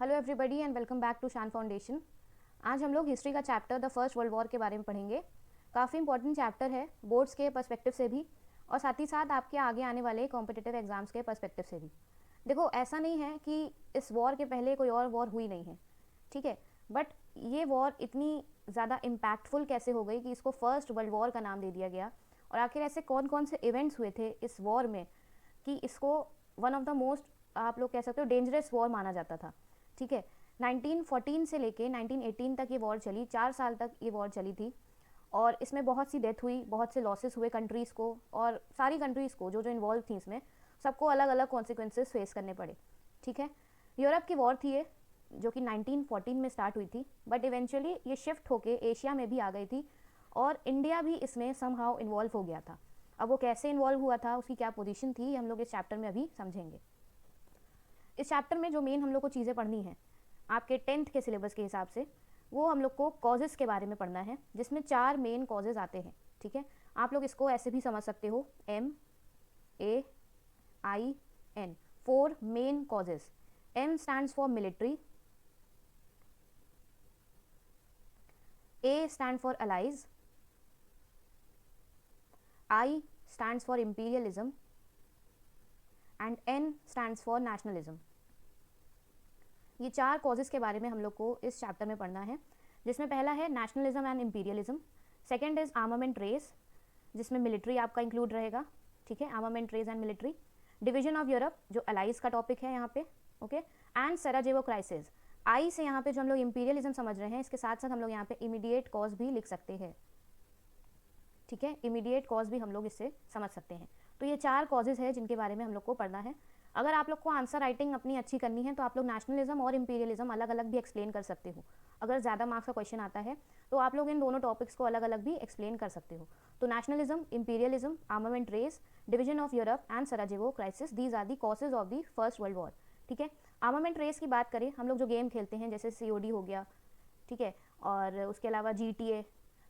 Hello everybody and welcome back to Shan foundation. आज हम लोग हिस्ट्री का chapter the first world war के बारे में पढ़ेंगे। काफ़ी इंपॉर्टेंट चैप्टर है बोर्ड्स के पर्सपेक्टिव से भी और साथ ही साथ आपके आगे आने वाले कॉम्पिटिटिव एग्जाम्स के पर्सपेक्टिव से भी। देखो, ऐसा नहीं है कि इस वॉर के पहले कोई और वॉर हुई नहीं है, ठीक है, बट ये वॉर इतनी ज़्यादा इम्पैक्टफुल कैसे हो गई कि इसको फर्स्ट वर्ल्ड वॉर का नाम दे दिया गया। और आखिर ऐसे कौन कौन से इवेंट्स हुए थे इस वॉर में कि इसको वन ऑफ द मोस्ट, आप लोग कह सकते हो, डेंजरस वॉर माना जाता था। ठीक है, 1914 से लेके 1918 तक ये वॉर चली, 4 साल तक ये वॉर चली थी और इसमें बहुत सी डेथ हुई, बहुत से लॉसेस हुए कंट्रीज़ को, और सारी कंट्रीज़ को जो जो इन्वॉल्व थी इसमें सबको अलग अलग कॉन्सिक्वेंसेस फेस करने पड़े। ठीक है, यूरोप की वॉर थी ये, जो कि 1914 में स्टार्ट हुई थी, बट इवेंचुअली ये शिफ्ट होके एशिया में भी आ गई थी और इंडिया भी इसमें समहाउ इन्वॉल्व हो गया था। अब वो कैसे इन्वॉल्व हुआ था, उसकी क्या पोजीशन थी, हम लोग इस चैप्टर में अभी समझेंगे। इस चैप्टर में जो मेन हम लोग को चीज़ें पढ़नी है आपके 10th के सिलेबस के हिसाब से, वो हम लोग को कॉजेज़ के बारे में पढ़ना है, जिसमें 4 मेन कॉजेज़ आते हैं। ठीक है, आप लोग इसको ऐसे भी समझ सकते हो, MAIN, 4 main causes. M stands for military, A stand for allies, I stands for imperialism and N stands for nationalism. ये 4 कॉजेज़ के बारे में हम लोग को इस चैप्टर में पढ़ना है, जिसमें पहला है nationalism and imperialism, second is armament race, जिसमें मिलिट्री आपका इंक्लूड रहेगा। ठीक है, armament race and military, division of Europe जो अलाइज का टॉपिक है यहाँ पे, okay, and Sarajevo crisis. I say यहाँ पे जो हम लोग इंपीरियलिज्म समझ रहे हैं, इसके साथ साथ हम लोग यहाँ पे इमीडिएट कॉज भी लिख सकते हैं। ठीक है, इमीडिएट कॉज भी हम लोग इससे समझ सकते हैं। तो ये 4 कॉजेज़ है जिनके बारे में हम लोग को पढ़ना है। अगर आप लोग को आंसर राइटिंग अपनी अच्छी करनी है तो आप लोग नेशनलिज्म और इंपीरियलिज्म अलग अलग भी एक्सप्लेन कर सकते हो। अगर ज़्यादा मार्क्स का क्वेश्चन आता है तो आप लोग इन दोनों टॉपिक्स को अलग अलग भी एक्सप्लेन कर सकते हो। तो nationalism, imperialism, armament race, division of Europe and Sarajevo crisis, these are the causes of the first world war. ठीक है, आर्मामेंट रेस की बात करें, हम लोग जो गेम खेलते हैं जैसे COD हो गया, ठीक है, और उसके अलावा GTA,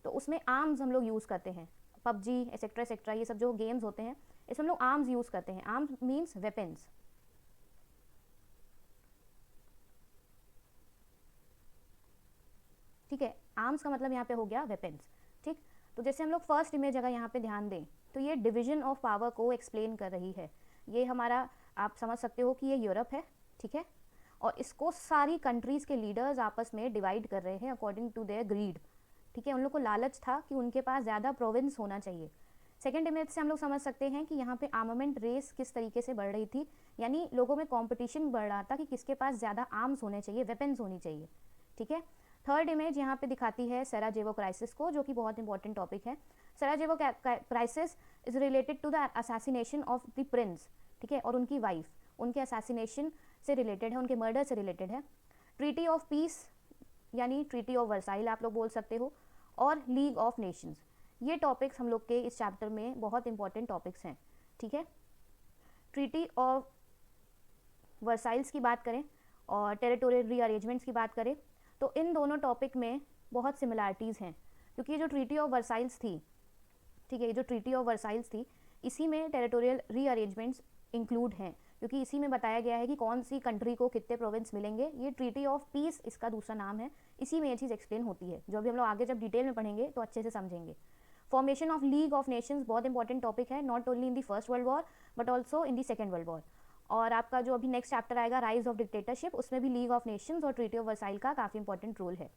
तो उसमें आर्म्स हम लोग यूज़ करते हैं, PUBG एक्सेट्रा एक्सेट्रा, ये सब जो गेम्स होते हैं इसमें हम लोग आर्म्स यूज़ करते हैं। Arms means weapons. ठीक है, आर्म्स का मतलब यहाँ पे हो गया वेपन्स। ठीक, तो जैसे हम लोग फर्स्ट इमेज अगर यहाँ पे ध्यान दें तो ये डिवीजन ऑफ पावर को एक्सप्लेन कर रही है। ये हमारा, आप समझ सकते हो कि ये यूरोप है, ठीक है, और इसको सारी कंट्रीज़ के लीडर्स आपस में डिवाइड कर रहे हैं अकॉर्डिंग टू देयर ग्रीड। ठीक है, उन लोग को लालच था कि उनके पास ज़्यादा प्रोविंस होना चाहिए। सेकेंड इमेज से हम लोग समझ सकते हैं कि यहाँ पे आर्मामेंट रेस किस तरीके से बढ़ रही थी, यानी लोगों में कंपटीशन बढ़ रहा था कि किसके पास ज़्यादा आर्म्स होने चाहिए, वेपन्स होनी चाहिए। ठीक है, थर्ड इमेज यहाँ पे दिखाती है सराजेवो क्राइसिस को, जो कि बहुत इंपॉर्टेंट टॉपिक है। Sarajevo crisis is related to the assassination of the prince, ठीक है, और उनकी वाइफ, उनके असैसिनेशन से रिलेटेड है, उनके मर्डर से रिलेटेड है। ट्रीटी ऑफ पीस यानी ट्रीटी ऑफ वर्साइल आप लोग बोल सकते हो, और लीग ऑफ नेशंस। ये टॉपिक्स हम लोग के इस चैप्टर में बहुत इंपॉर्टेंट टॉपिक्स हैं। ठीक है, ट्रीटी ऑफ वर्साइल्स की बात करें और टेरिटोरियल रीअरेंजमेंट्स की बात करें तो इन दोनों टॉपिक में बहुत सिमिलैरिटीज़ हैं, क्योंकि ये जो ट्रीटी ऑफ वर्साइल्स थी, ठीक है, ये जो ट्रीटी ऑफ वर्साइल्स थी इसी में टेरिटोरियल रीअरेंजमेंट्स इंक्लूड हैं, क्योंकि इसी में बताया गया है कि कौन सी कंट्री को कितने प्रोविंस मिलेंगे। ये ट्रीटी ऑफ पीस इसका दूसरा नाम है, इसी में ये चीज़ एक्सप्लेन होती है, जो भी हम लोग आगे जब डिटेल में पढ़ेंगे तो अच्छे से समझेंगे। Formation of league of Nations बहुत इंपॉर्टेंट टॉपिक है, not only in the first world war but also in the second world war. और आपका जो अभी नेक्स्ट चैप्टर आएगा राइज ऑफ डिक्टेटरशिप, उसमें भी लीग ऑफ नेशंस और ट्रीटी ऑफ वर्साइल का काफ़ी इंपॉर्टेंट रोल है।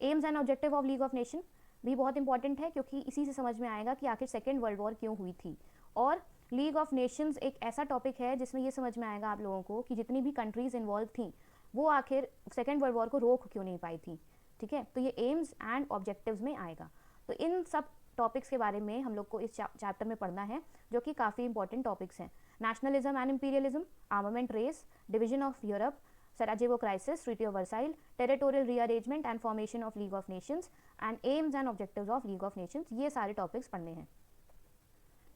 AIIMS and objective of league of nation भी बहुत इंपॉर्टेंट है, क्योंकि इसी से समझ में आएगा कि आखिर सेकेंड वर्ल्ड वॉर क्यों हुई थी। और लीग ऑफ नेशंस एक ऐसा टॉपिक है जिसमें ये समझ में आएगा आप लोगों को कि जितनी भी कंट्रीज़ इन्वॉल्व थी वो आखिर सेकेंड वर्ल्ड वॉर को रोक क्यों नहीं पाई थी। ठीक है, तो ये एम्स एंड ऑब्जेक्टिव्स में आएगा। तो इन सब टॉपिक्स के बारे में हम लोग को इस चैप्टर में पढ़ना है, जो कि काफ़ी इंपॉर्टेंट टॉपिक्स हैं। Nationalism and imperialism, armament race, division of Europe, Sarajevo crisis, Treaty of Versailles, territorial rearrangement and formation of League of Nations and aims and objectives of League of Nations, ये सारे topics पढ़ने हैं।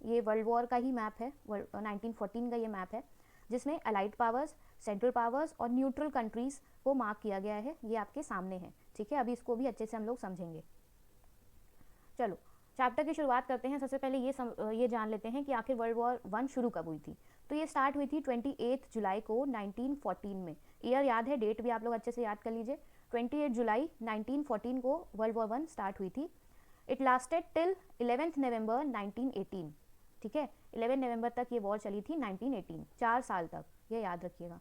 ये world war का ही map है, 1914 का ये map है, जिसमें अलाइड पावर्स, सेंट्रल पावर्स और न्यूट्रल कंट्रीज़ को मार्क किया गया है। ये आपके सामने है, ठीक है, अभी इसको भी अच्छे से हम लोग समझेंगे। चलो चैप्टर की शुरुआत करते हैं। सबसे पहले ये जान लेते हैं कि आखिर वर्ल्ड वॉर 1 शुरू कब हुई थी। तो ये स्टार्ट हुई थी 28 जुलाई को 1914 में। ईयर याद है, डेट भी आप लोग अच्छे से याद कर लीजिए। 28 जुलाई 1914 को वर्ल्ड वॉर 1 स्टार्ट हुई थी। इट लास्टेड टिल 11 नवंबर 1918। ठीक है, 11 नवंबर तक ये वॉर चली थी 1918, 4 साल तक, ये याद रखिएगा।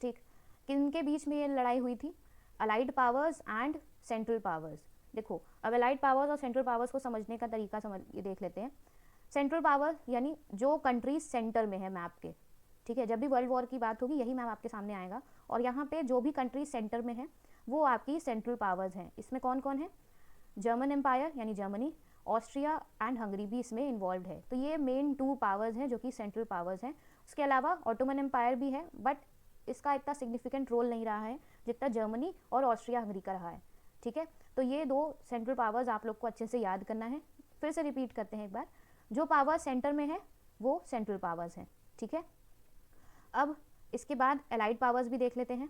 ठीक, किनके बीच में ये लड़ाई हुई थी? Allied powers and central powers. देखो, अब अलाइड पावर्स और सेंट्रल पावर्स को समझने का तरीका ये देख लेते हैं। सेंट्रल पावर यानी जो कंट्रीज सेंटर में है मैप के। ठीक है, जब भी वर्ल्ड वॉर की बात होगी यही मैप आपके सामने आएगा, और यहाँ पे जो भी कंट्रीज सेंटर में है वो आपकी सेंट्रल पावर्स हैं। इसमें कौन कौन है? जर्मन एम्पायर यानी जर्मनी, ऑस्ट्रिया एंड हंगरी भी इसमें इन्वॉल्व है। तो ये मेन 2 पावर्स हैं जो कि सेंट्रल पावर्स हैं। उसके अलावा ऑटोमन एम्पायर भी है, बट इसका इतना सिग्निफिकेंट रोल नहीं रहा है जितना जर्मनी और ऑस्ट्रिया हंगरी का रहा है। ठीक है, तो ये 2 सेंट्रल पावर्स आप लोग को अच्छे से याद करना है। फिर से रिपीट करते हैं एक बार, जो पावर सेंटर में है वो सेंट्रल पावर्स हैं। ठीक है, अब इसके बाद एलाइड पावर्स भी देख लेते हैं।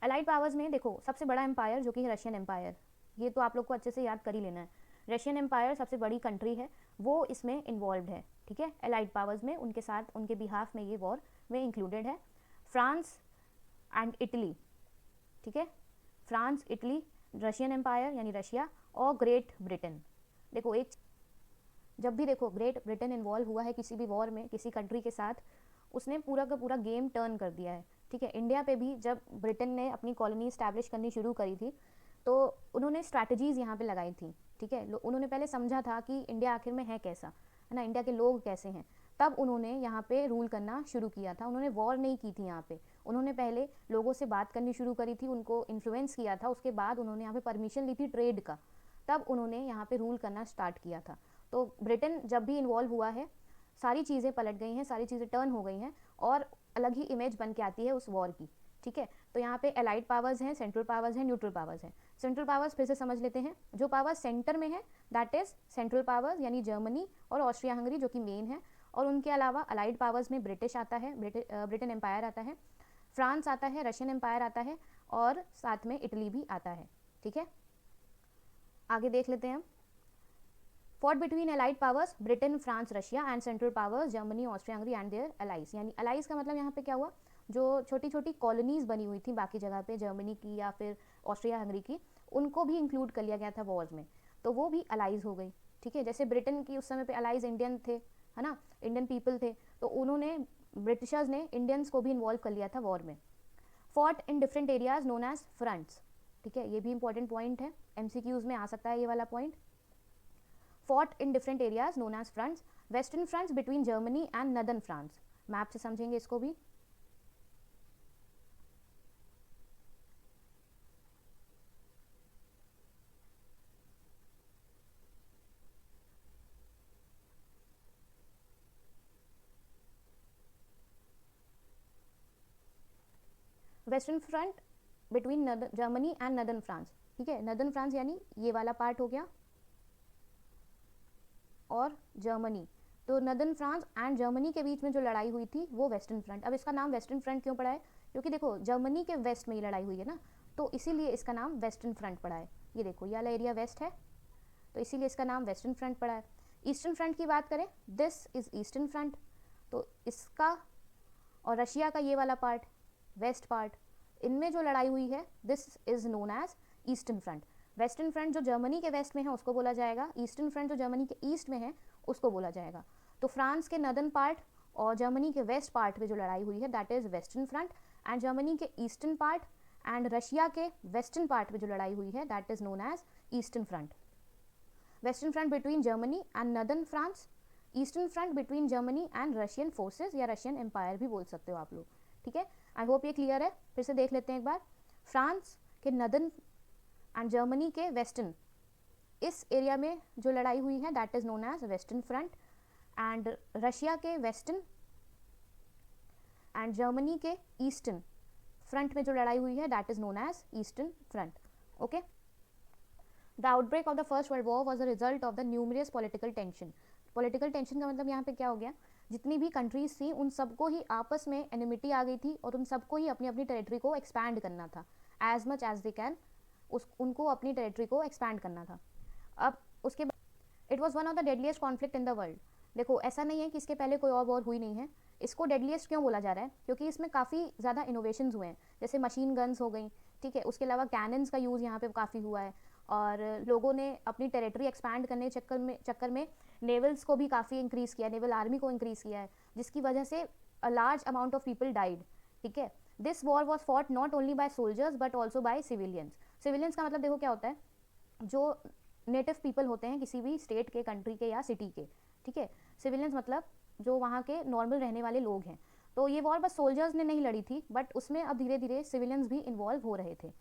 एलाइड पावर्स में देखो, सबसे बड़ा एम्पायर जो कि है रशियन एम्पायर, ये तो आप लोग को अच्छे से याद कर ही लेना है। रशियन एम्पायर सबसे बड़ी कंट्री है, वो इसमें इन्वॉल्व है। ठीक है, एलाइड पावर्स में उनके साथ, उनके बिहाफ में ये वॉर में इंक्लूडेड है। France and Italy. ठीक है, फ्रांस, इटली, रशियन एम्पायर यानी रशिया, और ग्रेट ब्रिटेन। देखो, एक जब भी देखो ग्रेट ब्रिटेन इन्वॉल्व हुआ है किसी भी वॉर में किसी कंट्री के साथ, उसने पूरा का पूरा गेम टर्न कर दिया है। ठीक है, इंडिया पे भी जब ब्रिटेन ने अपनी कॉलोनी इस्टेब्लिश करनी शुरू करी थी तो उन्होंने स्ट्रैटेजीज यहाँ पे लगाई थी। ठीक है, उन्होंने पहले समझा था कि इंडिया आखिर में है कैसा, है ना, इंडिया के लोग कैसे हैं, तब उन्होंने यहाँ पे रूल करना शुरू किया था। उन्होंने वॉर नहीं की थी यहाँ पे, उन्होंने पहले लोगों से बात करनी शुरू करी थी, उनको इन्फ्लुएंस किया था, उसके बाद उन्होंने यहाँ पे परमिशन ली थी ट्रेड का, तब उन्होंने यहाँ पे रूल करना स्टार्ट किया था। तो ब्रिटेन जब भी इन्वॉल्व हुआ है सारी चीज़ें पलट गई हैं, सारी चीज़ें टर्न हो गई हैं और अलग ही इमेज बन के आती है उस वॉर की। ठीक है, तो यहाँ पे एलाइड पावर्स हैं, सेंट्रल पावर्स हैं, न्यूट्रल पावर्स हैं। सेंट्रल पावर्स फिर से समझ लेते हैं। जो पावर सेंटर में है दैट इज सेंट्रल पावर्स यानी जर्मनी और ऑस्ट्रिया हंगरी जो कि मेन है, और उनके अलावा अलाइड पावर्स में ब्रिटिश आता है, ब्रिटेन एम्पायर आता है, फ्रांस आता है, रशियन एम्पायर आता है, और साथ में इटली भी आता है। ठीक है, आगे देख लेते हैं हम। Fought between allied powers Britain, France, Russia and central powers Germany, Austria Hungary and their allies. यानी अलाइज का मतलब यहाँ पे क्या हुआ, जो छोटी छोटी कॉलोनीज बनी हुई थी बाकी जगह पे, जर्मनी की या फिर ऑस्ट्रिया हंगरी की, उनको भी इंक्लूड कर लिया गया था वॉर्स में, तो वो भी अलाइज हो गई। ठीक है, जैसे ब्रिटेन की उस समय पे अलाइज इंडियन थे, है ना, इंडियन पीपल थे, तो उन्होंने ब्रिटिशर्स ने इंडियंस को भी इन्वॉल्व कर लिया था वॉर में। Fought in different areas known as fronts. ठीक है, ये भी इंपॉर्टेंट पॉइंट है, MCQs में आ सकता है ये वाला point. fought in different areas known as fronts, western fronts between Germany and northern France। Map से समझेंगे इसको भी। Western front between Germany and northern France. ठीक है, नॉर्दर्न फ्रांस यानी ये वाला पार्ट हो गया, और जर्मनी, तो नॉर्दर्न फ्रांस एंड जर्मनी के बीच में जो लड़ाई हुई थी वो वेस्टर्न फ्रंट। अब इसका नाम वेस्टर्न फ्रंट क्यों पड़ा है? क्योंकि देखो जर्मनी के वेस्ट में ये लड़ाई हुई है ना, तो इसीलिए इसका नाम वेस्टर्न फ्रंट पड़ा है। ये देखो ये वाला एरिया वेस्ट है, तो इसीलिए इसका नाम वेस्टर्न फ्रंट पड़ा है। ईस्टर्न फ्रंट की बात करें, दिस इज ईस्टर्न फ्रंट, तो इसका और रशिया का ये वाला पार्ट, वेस्ट पार्ट, इनमें जो लड़ाई हुई है this is known as eastern front. Western front जो जर्मनी के वेस्ट में है उसको बोला जाएगा, ईस्टर्न फ्रंट जो जर्मनी के ईस्ट में है उसको बोला जाएगा। तो फ्रांस के नॉर्दर्न पार्ट और जर्मनी के वेस्ट पार्ट में जो लड़ाई हुई है that is western front, and Germany के ईस्टर्न पार्ट एंड रशिया के वेस्टर्न पार्ट में जो लड़ाई हुई है that is known as eastern front. Western front between Germany and northern France, eastern front between Germany and Russian forces या Russian empire भी बोल सकते हो आप लोग। ठीक है, आई होप ये क्लियर है। फिर से देख लेते हैं एक बार। फ्रांस के नॉर्दर्न एंड जर्मनी के वेस्टर्न, इस एरिया में जो लड़ाई हुई है that is known as western front, and Russia के वेस्टर्न एंड जर्मनी के ईस्टर्न फ्रंट में जो लड़ाई हुई है that is known as eastern front. Okay, the outbreak of the first world war was a result of the numerous political tension. Political tension का मतलब यहाँ पे क्या हो गया, जितनी भी कंट्रीज थी उन सबको ही आपस में एनिमिटी आ गई थी और उन सबको ही अपनी अपनी टेरिटरी को एक्सपैंड करना था as much as they can, उनको अपनी टेरिटरी को एक्सपैंड करना था। अब उसके बाद it was one of the deadliest conflict in the world. देखो ऐसा नहीं है कि इसके पहले कोई और वॉर हुई नहीं है। इसको डेडलीस्ट क्यों बोला जा रहा है? क्योंकि इसमें काफ़ी ज़्यादा इनोवेशंस हुए हैं, जैसे मशीन गन्स हो गई, ठीक है, उसके अलावा कैनन्स का यूज़ यहाँ पे काफ़ी हुआ है, और लोगों ने अपनी टेरिटरी एक्सपैंड करने के चक्कर में नेवल्स को भी काफ़ी इंक्रीज़ किया, नेवल आर्मी को इंक्रीज़ किया है, जिसकी वजह से a large amount of people died, ठीक है। This war was fought not only by soldiers but also by civilians. Civilians का मतलब देखो क्या होता है, जो नेटिव पीपल होते हैं किसी भी स्टेट के, कंट्री के या सिटी के, ठीक है। सिविलियंस मतलब जो वहाँ के नॉर्मल रहने वाले लोग हैं। तो ये वॉर बस सोल्जर्स ने नहीं लड़ी थी, बट उसमें अब धीरे धीरे सिविलियंस भी इन्वॉल्व हो रहे थे।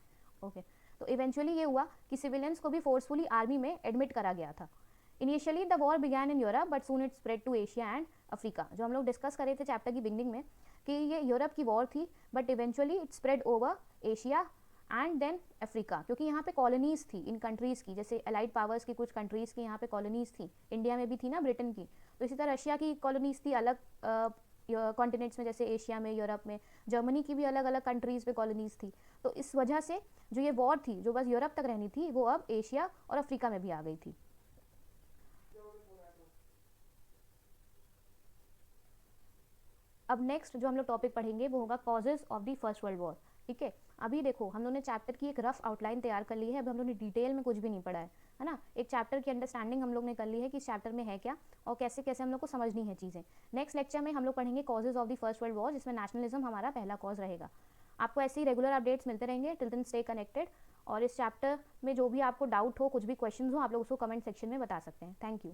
ओके, तो इवेंचुअली ये हुआ कि सिविलियंस को भी फोर्सफुली आर्मी में एडमिट करा गया था। Initially the war began in Europe but soon it spread to Asia and Africa. जो हम लोग डिस्कस कर रहे थे चैप्टर की बिगनिंग में कि ये यूरोप की वॉर थी, but eventually it spread over Asia and then Africa, क्योंकि यहाँ पे कॉलोनीज थी इन कंट्रीज़ की, जैसे अलाइड पावर्स की कुछ कंट्रीज़ की यहाँ पे कॉलोनीज थी, इंडिया में भी थी ना ब्रिटेन की, तो इसी तरह रशिया की कॉलोनीज थी अलग कॉन्टिनेंट्स में, जैसे एशिया में, यूरोप में, जर्मनी की भी अलग अलग कंट्रीज़ में कॉलोनीज थी। तो इस वजह से जो ये वॉर थी जो बस यूरोप तक रहनी थी, वो अब एशिया और अफ्रीका में भी आ गई थी। अब नेक्स्ट जो हम लोग टॉपिक पढ़ेंगे वो होगा causes of the first world war, ठीक है। अभी देखो हम लोग ने चैप्टर की एक रफ आउटलाइन तैयार कर ली है, अब हम लोग ने डिटेल में कुछ भी नहीं पढ़ा है ना। एक चैप्टर की अंडरस्टैंडिंग हम लोग ने कर ली है कि इस चैप्टर में है क्या और कैसे कैसे हम लोग को समझनी है चीज़ें। नेक्स्ट लेक्चर में हम लोग पढ़ेंगे causes of the first world war, जिसमें नेशनलिज्म हमारा पहला कॉज रहेगा। आपको ऐसे ही रेगुलर अपडेट्स मिलते रहेंगे, टिल देन स्टे कनेक्टेड। और इस चैप्टर में जो भी आपको डाउट हो, कुछ भी क्वेश्चन हो, आप लोग उसको कमेंट सेक्शन में बता सकते हैं। Thank you.